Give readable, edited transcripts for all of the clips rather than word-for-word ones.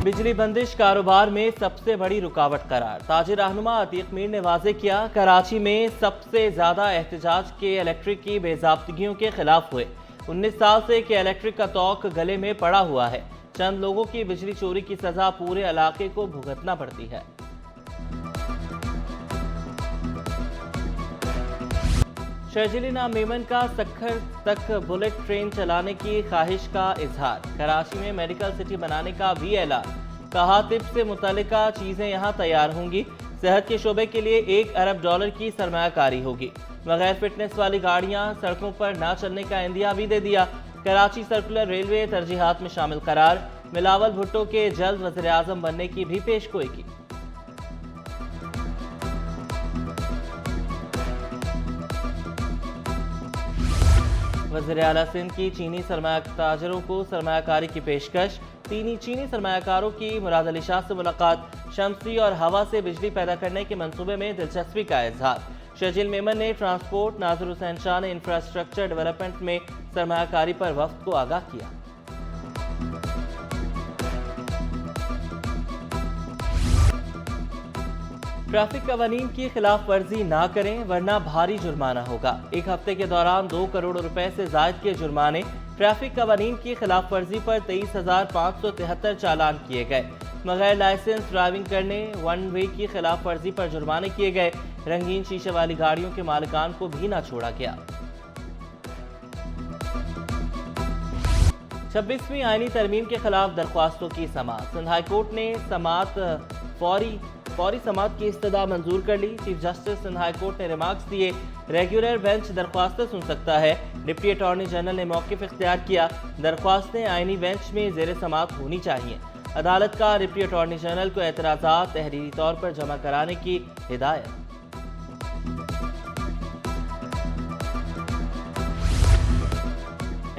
बिजली बंदिश कारोबार में सबसे बड़ी रुकावट करार। ताजिर रहनुमा अतीक मीर ने वाजे किया, कराची में सबसे ज्यादा एहतजाज के इलेक्ट्रिक की बेज़ाब्तगियों के खिलाफ हुए। 19 साल से के इलेक्ट्रिक का तौक गले में पड़ा हुआ है। चंद लोगों की बिजली चोरी की सजा पूरे इलाके को भुगतना पड़ती है। शर्जीली नाम मेमन का सक्खर तक बुलेट ट्रेन चलाने की ख्वाहिश का इजहार। कराची में मेडिकल सिटी बनाने का भी ऐलान। कहा तिब से मुतल्लिका चीजें यहाँ तैयार होंगी। सेहत के शोबे के लिए $1 अरब की सरमायाकारी होगी। बगैर फिटनेस वाली गाड़ियां सड़कों पर न चलने का इंदिया भी दे दिया। कराची सर्कुलर रेलवे तरजीहात में शामिल करार। बिलावल भुट्टो के जल्द वज़ीर आज़म बनने की भी पेशगोई की। वज़ीर आला सिंध की चीनी सरमाया ताजरों को सरमायाकारी की पेशकश। चीनी सरमायाकारों की मुराद अली शाह से मुलाकात। शमसी और हवा से बिजली पैदा करने के मंसूबे में दिलचस्पी का इजहार। शर्जील मेमन ने ट्रांसपोर्ट, नाज़िर हुसैन शाह ने इंफ्रास्ट्रक्चर डेवलपमेंट में सरमायाकारी पर वफ्द को आगाह किया। ट्रैफिक कवानीन की खिलाफ वर्जी ना करें वरना भारी जुर्माना होगा। एक हफ्ते के दौरान 2 करोड़ रुपए से जायद के जुर्माने। ट्रैफिक कवानीन की खिलाफ वर्जी पर 23,573 चालान किए गए। बगैर लाइसेंस ड्राइविंग करने, वन वे की खिलाफ वर्जी पर जुर्माने किए गए। रंगीन शीशे वाली गाड़ियों के मालिकान को भी ना छोड़ा गया। 26वीं आईनी तरमीम के खिलाफ दरख्वास्तों की समाअत। सिंध हाई कोर्ट ने फौरी समाअत की इस्तदा मंजूर कर ली। Chief justice Sindh high court ने रिमार्क्स दिए, रेगुलर बेंच दरख्वास्तें सुन सकता है। डिप्टी अटॉर्नी जनरल ने मौक़िफ़ इख्तियार किया, दरख्वास्तें आईनी बेंच में ज़ेर समाअत होनी चाहिए। अदालत का डिप्टी अटॉर्नी जनरल को एतराज़ात तहरीरी तौर पर जमा कराने की हिदायत।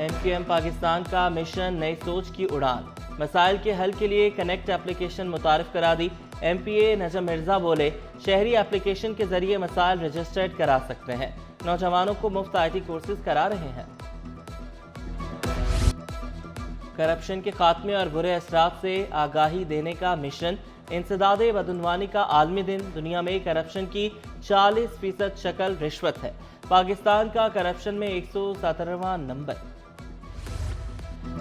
MQM पाकिस्तान का मिशन नई सोच की उड़ान। मसाइल के हल के लिए कनेक्ट एप्लीकेशन मुतारिफ करा दी। MPA नजम मिर्जा बोले, शहरी एप्लीकेशन के जरिए मसाइल रजिस्टर्ड करा सकते हैं। नौजवानों को मुफ्त IT कोर्सेज करा रहे हैं। करप्शन के खात्मे और बुरे असरात से आगाही देने का मिशन। इंसदादे बदउनवानी का आलमी दिन। दुनिया में करप्शन की 40% शक्ल रिश्वत है। पाकिस्तान का करप्शन में 117वां नंबर।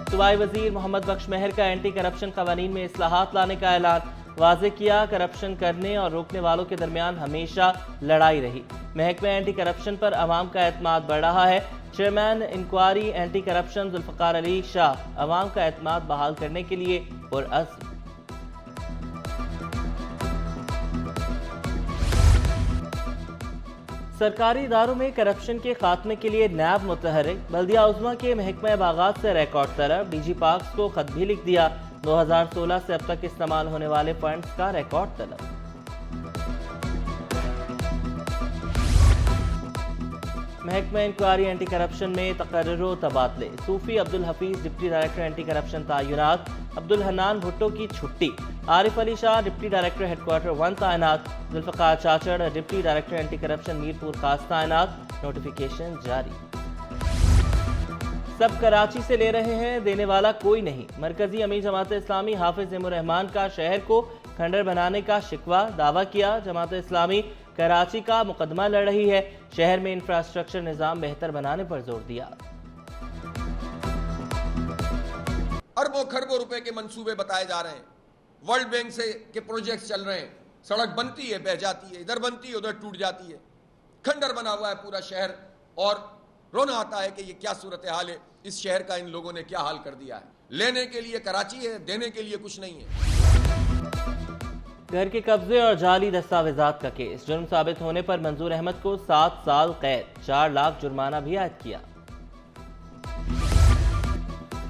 सूबाई वजीर मोहम्मद बख्श मेहर का एंटी करप्शन कवानीन में इस्लाहात लाने का ऐलान। वाज़े किया, करप्शन करने और रोकने वालों के दरमियान हमेशा लड़ाई रही। महकमे एंटी करप्शन पर अवाम का एतमाद बढ़ रहा है। Chairman inquiry anti corruption Zulfiqar Ali Shah अवाम का एतमाद बहाल करने के लिए पुरअज़्म। सरकारी इदारों में करप्शन के खात्मे के लिए नैब मुतहरिक। बल्दिया उज़्मा के महकमा बागात से रिकॉर्ड तलब। DG पार्क्स को खत भी लिख दिया। 2016 से अब तक इस्तेमाल होने वाले फंड्स का रिकॉर्ड तलब। महकमा इंक्वायरी एंटी करप्शन में तकर्रुर तबादले। Sufi Abdul Hafeez deputy director anti corruption तैनात। अब्दुल हन्नान भुट्टो की छुट्टी। Arif Ali Shah deputy director headquarter 1 तैनात। Zulfiqar Chachar deputy director anti corruption Mirpur Khas तैनात। नोटिफिकेशन जारी। सब कराची से ले रहे हैं, देने वाला कोई नहीं। मरकजी अमीर जमात इस्लामी हाफिज इमर रहमान का शहर को खंडर बनाने का शिकवा। दावा किया, जमात इस्लामी कराची का मुकदमा लड़ रही है। शहर में इंफ्रास्ट्रक्चर निज़ाम बेहतर बनाने पर जोर दिया। अरबों खरबों रुपए के मंसूबे बताए जा रहे हैं। वर्ल्ड बैंक से के प्रोजेक्ट्स चल रहे हैं। सड़क बनती है, बह जाती है, इधर बनती है, उधर टूट जाती है। खंडर बना हुआ है पूरा शहर और रोना आता है कि ये क्या सूरत हाल है। इस शहर का इन लोगों ने क्या हाल कर दिया है। लेने के लिए कराची है, देने के लिए कुछ नहीं है। घर के कब्जे और जाली दस्तावेजात का केस। जुर्म साबित होने पर मंजूर अहमद को 7 साल कैद, 4 लाख जुर्माना भी आयद किया।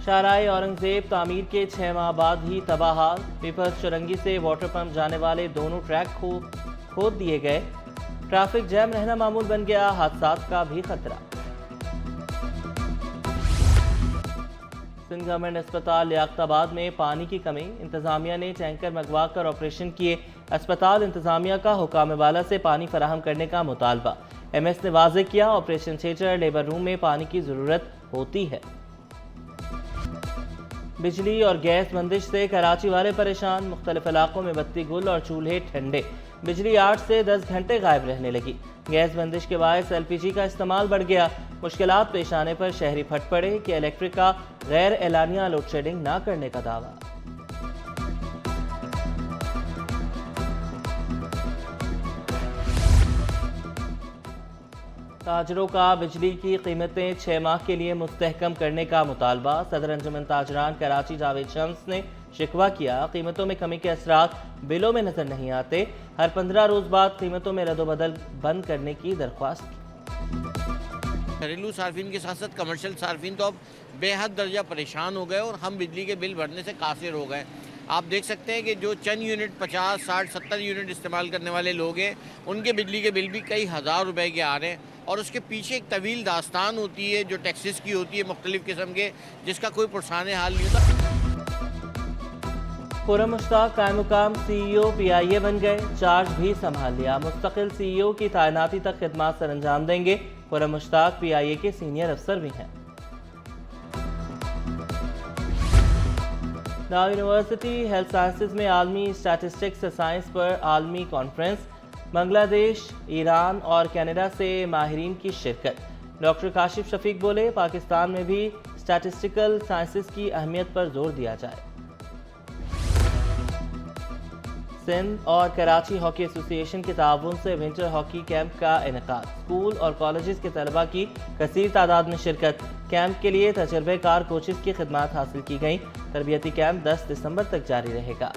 शाहराह औरंगजेब तामीर के 6 माह बाद ही तबाहाल। पीपल्स चुरंगी से वाटर पंप जाने वाले दोनों ट्रैक खोद दिए गए। ट्रैफिक जैम रहना मामूल बन गया। हादसात का भी खतरा। सिंध गवर्नमेंट अस्पताल लियाकताबाद में पानी की कमी। इंतजामिया ने टैंकर मंगवा कर ऑपरेशन किए। अस्पताल इंतजामिया का हुकाम वाला से पानी फराहम करने का मुतालबा। MS ने वाज़े किया, ऑपरेशन थिएटर लेबर रूम में पानी की जरूरत होती है। बिजली और गैस बंदिश से कराची वाले परेशान, मुख्तलिफ इलाकों में बत्ती गुल और चूल्हे ठंडे। बिजली 8 से 10 घंटे गायब रहने लगी। गैस बंदिश के बायस LPG का इस्तेमाल बढ़ गया। मुश्किलात पेश आने पर शहरी फट पड़े कि इलेक्ट्रिक का गैर एलानिया लोड शेडिंग ना करने का दावा। ताजरों का बिजली की कीमतें 6 माह के लिए मुस्तहकम करने का मुतालबा। सदर अंजुमन ताजरान कराची जावेद शम्स ने शिकवा किया, कीमतों में कमी के असरात बिलों में नजर नहीं आते। हर 15 रोज बाद कीमतों में रद्दोबदल बंद करने की दरख्वास्त की। घरेलू सार्फिन के साथ साथ कमर्शियल सार्फिन तो अब बेहद दर्जा परेशान हो गए और हम बिजली के बिल भरने से कासिर हो गए। आप देख सकते हैं कि जो चंद यूनिट 50, 60, 70 यूनिट इस्तेमाल करने वाले लोग हैं, उनके बिजली के बिल भी कई हज़ार रुपए के आ रहे हैं और उसके पीछे एक तवील दास्तान होती है जो टैक्सेस की होती है मुख्तलिफ किस्म के, जिसका कोई पुरसाने हाल नहीं होता। खुर्रम मुश्ताक कायम मुकाम CEO PIA बन गए, चार्ज भी संभाल लिया। मुस्तकिल CEO की तैनाती तक खिदमात सर अंजाम देंगे। खुर्रम मुश्ताक PIA के सीनियर अफसर भी हैं। नाउ यूनिवर्सिटी हेल्थ साइंसेज में आलमी स्टैटिस्टिक्स साइंस पर आलमी कॉन्फ्रेंस। बांग्लादेश, ईरान और कनाडा से माहिरीन की शिरकत। डॉक्टर काशिफ शफीक बोले, पाकिस्तान में भी स्टैटिस्टिकल साइंसेज की अहमियत पर जोर दिया जाए। सिंध और कराची हॉकी एसोसिएशन के ताउन से विंटर हॉकी कैंप का इनेकाद। स्कूल और कॉलेजेस के तलबा की कसीर तादाद में शिरकत। कैंप के लिए तजर्बेकार कोचेस की खिदमात हासिल की गई। तरबियती कैंप 10 दिसंबर तक जारी रहेगा।